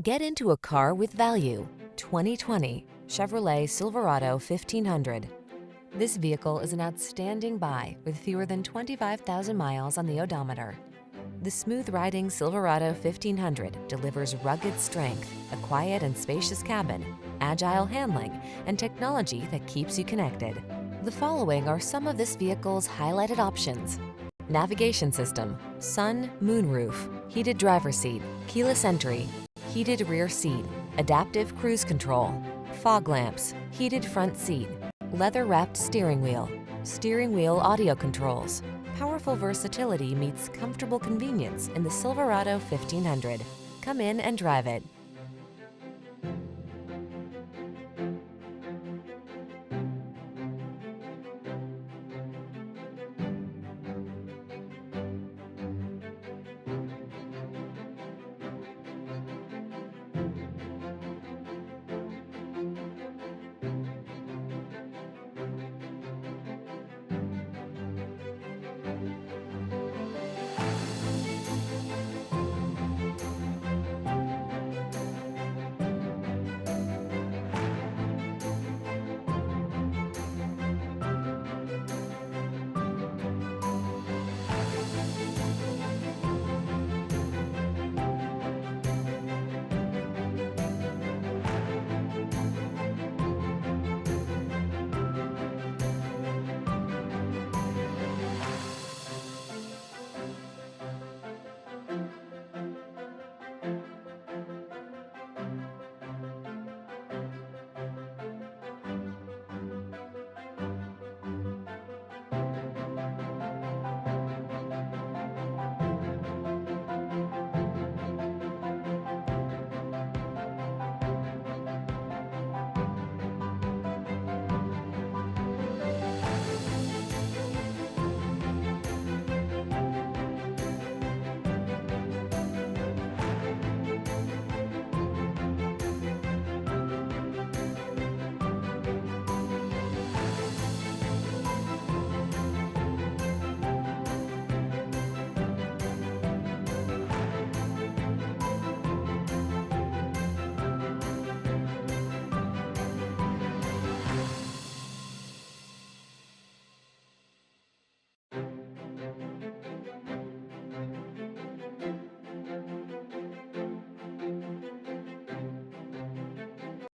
Get into a car with value. 2020 Chevrolet Silverado 1500. This vehicle is an outstanding buy with fewer than 25,000 miles on the odometer. The smooth-riding Silverado 1500 delivers rugged strength, a quiet and spacious cabin, agile handling, and technology that keeps you connected. The following are some of this vehicle's highlighted options: navigation system, sun, moonroof, heated driver's seat, keyless entry, heated rear seat, adaptive cruise control, fog lamps, heated front seat, leather-wrapped steering wheel audio controls. Powerful versatility meets comfortable convenience in the Silverado 1500. Come in and drive it.